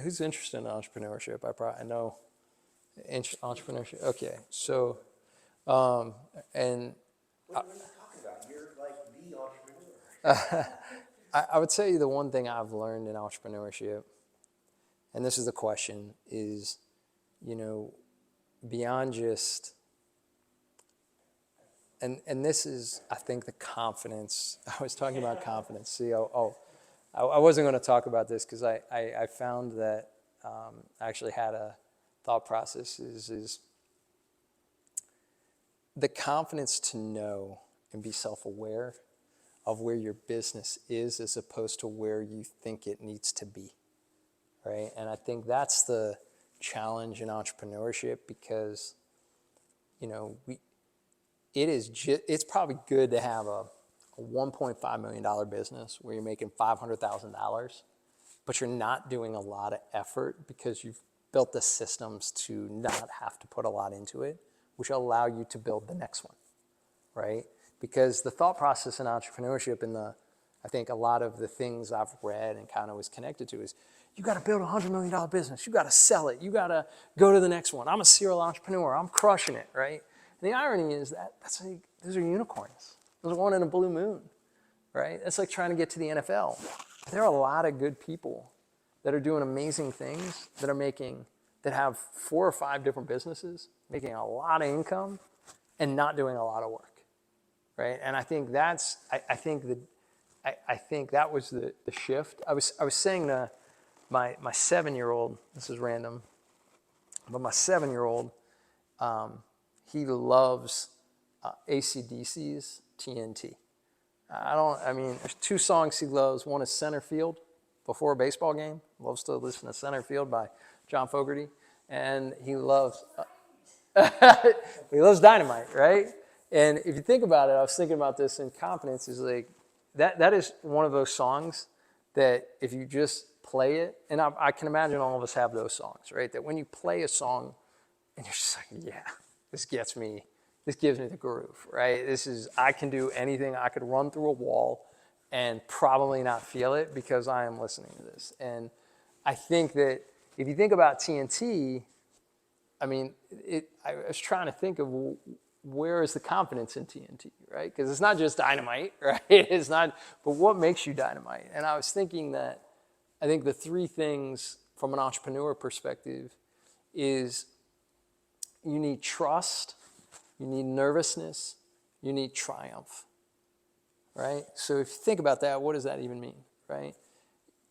Who's interested in entrepreneurship? I know entrepreneurship. Okay, so and What are you talking about? You're like the entrepreneur. I would say the one thing I've learned in entrepreneurship, and this is the question, is, beyond just, and this is, I think, the confidence. I was talking about confidence. See, I wasn't going to talk about this because I found that I actually had a thought process is the confidence to know and be self-aware of where your business is as opposed to where you think it needs to be, right? And I think that's the challenge in entrepreneurship because, it's probably good to have a $1.5 million business where you're making $500,000, but you're not doing a lot of effort because you've built the systems to not have to put a lot into it, which will allow you to build the next one, right? Because the thought process in entrepreneurship and I think a lot of the things I've read and kind of was connected to is you got to build a $100 million business. You got to sell it. You got to go to the next one. I'm a serial entrepreneur. I'm crushing it, right? And the irony is those are unicorns. Those are one in a blue moon, right? That's like trying to get to the NFL. There are a lot of good people that are doing amazing things that have 4 or 5 different businesses, making a lot of income and not doing a lot of work. Right, and I think I think that was the shift. I was saying to my 7-year-old, this is random, but my 7-year-old, he loves AC/DC's TNT. There's 2 songs he loves. One is Center Field, before a baseball game. Loves to listen to Center Field by John Fogerty, and he loves Dynamite, right? And if you think about it, I was thinking about this in confidence, is like that is one of those songs that if you just play it, and I can imagine all of us have those songs, right? That when you play a song and you're just like, yeah, this gives me the groove, right? I can do anything. I could run through a wall and probably not feel it because I am listening to this. And I think that if you think about TNT, I was trying to think of where is the confidence in TNT, right? Because it's not just dynamite, right? It's not, but what makes you dynamite? And I was thinking that I think the 3 things from an entrepreneur perspective is you need trust, you need nervousness, you need triumph, right? So if you think about that, what does that even mean, right?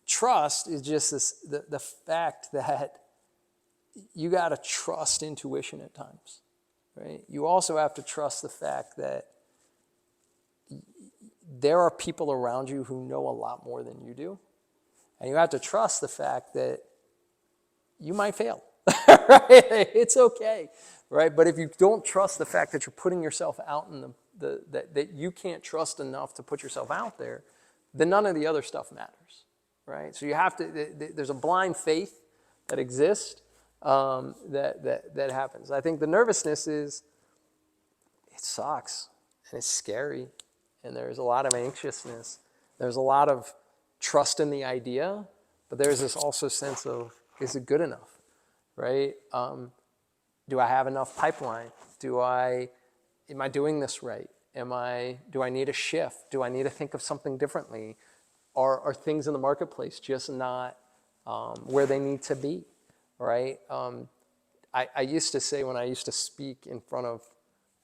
Trust is just the fact that you got to trust intuition at times. Right? You also have to trust the fact that there are people around you who know a lot more than you do. And you have to trust the fact that you might fail. Right? It's okay. Right? But if you don't trust the fact that you're putting yourself out in that you can't trust enough to put yourself out there, then none of the other stuff matters. Right? So you have to, there's a blind faith that exists. That happens. I think the nervousness is, it sucks and it's scary and there's a lot of anxiousness. There's a lot of trust in the idea, but there's this also sense of, is it good enough, right? Do I have enough pipeline? Am I doing this right? Do I need a shift? Do I need to think of something differently? Are things in the marketplace just not where they need to be? Right? I used to say when I used to speak in front of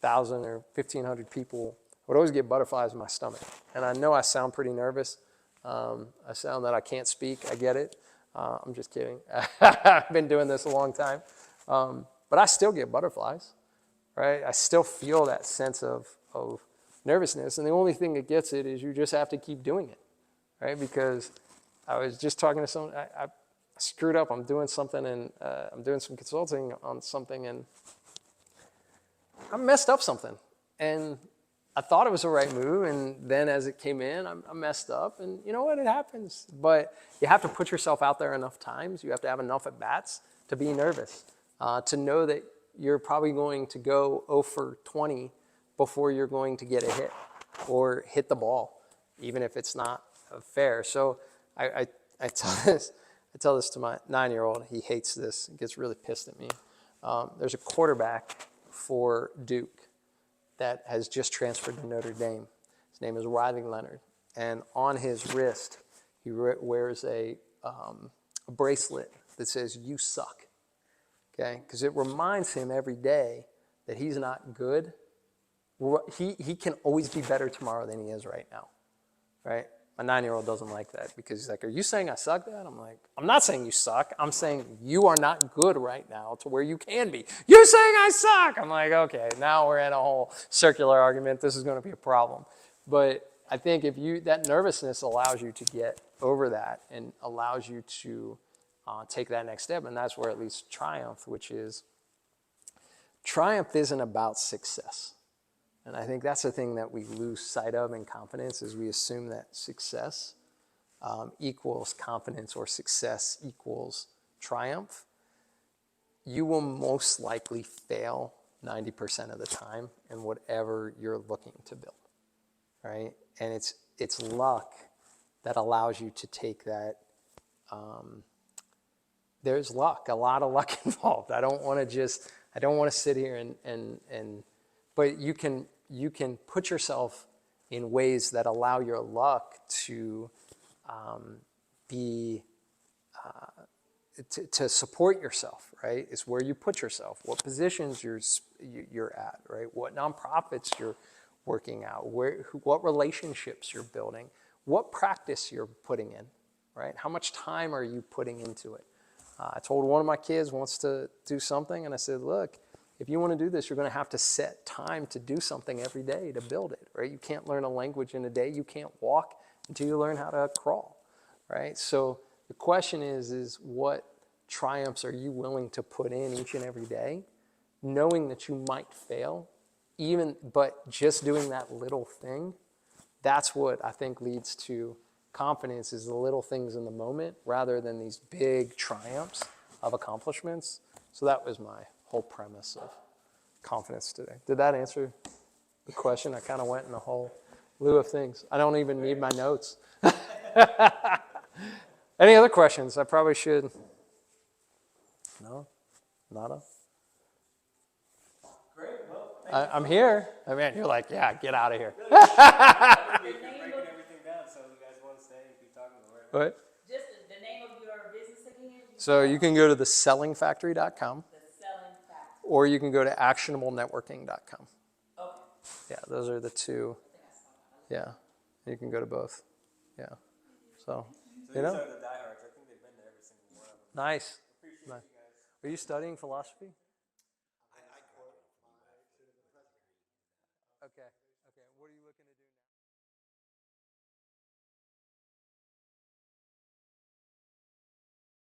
1,000 or 1,500 people, I would always get butterflies in my stomach. And I know I sound pretty nervous. I sound that I can't speak. I get it. I'm just kidding. I've been doing this a long time. But I still get butterflies, right? I still feel that sense of nervousness. And the only thing that gets it is you just have to keep doing it, right? Because I was just talking to someone, I screwed up. I'm doing something and I'm doing some consulting on something and I messed up something. And I thought it was the right move. And then as it came in, I messed up. And you know what? It happens. But you have to put yourself out there enough times. You have to have enough at bats to be nervous, to know that you're probably going to go 0 for 20 before you're going to get a hit or hit the ball, even if it's not fair. So I tell this to my 9-year-old. He hates this. He gets really pissed at me. There's a quarterback for Duke that has just transferred to Notre Dame. His name is Riley Leonard. And on his wrist, he wears a bracelet that says, "You suck." Okay? Because it reminds him every day that he's not good. He can always be better tomorrow than he is right now. Right? My 9-year-old doesn't like that because he's like, "Are you saying I suck, Dad?" I'm like, "I'm not saying you suck. I'm saying you are not good right now to where you can be. You're saying I suck." I'm like, okay, now we're in a whole circular argument. This is going to be a problem. But I think that nervousness allows you to get over that and allows you to take that next step. And that's where it leads to triumph, which is triumph isn't about success. And I think that's the thing that we lose sight of in confidence is we assume that success equals confidence or success equals triumph. You will most likely fail 90% of the time in whatever you're looking to build, right? And it's luck that allows you to take that. There's luck, a lot of luck involved. I don't want to sit here but you can put yourself in ways that allow your luck to to support yourself, right? It's where you put yourself, what positions you're at, right? What nonprofits you're working out, what relationships you're building, what practice you're putting in, right? How much time are you putting into it? I told one of my kids wants to do something, and I said, look, if you want to do this, you're going to have to set time to do something every day to build it, right? You can't learn a language in a day. You can't walk until you learn how to crawl, right? So the question is what triumphs are you willing to put in each and every day, knowing that you might fail, but just doing that little thing, that's what I think leads to confidence is the little things in the moment rather than these big triumphs of accomplishments. So that was my whole premise of confidence today. Did that answer the question? I kind of went in a whole lieu of things. I don't even need my notes. Any other questions? I probably should. No? Nada? Great. Well, I'm here. I mean, you're like, yeah, get out of here. breaking everything down, so you guys want to stay and keep talking about it. What? Just the name of your business again? So you can go to thesellingfactory.com The Selling Factory. or you can go to actionablenetworking.com. Okay. Yeah, those are the two. Yeah, you can go to both. Yeah. So, So these are the diehards. I think they've been to every single one of them. nice. Appreciate Nice. you guys. Are you studying philosophy? Okay. Okay. What are you looking to do now?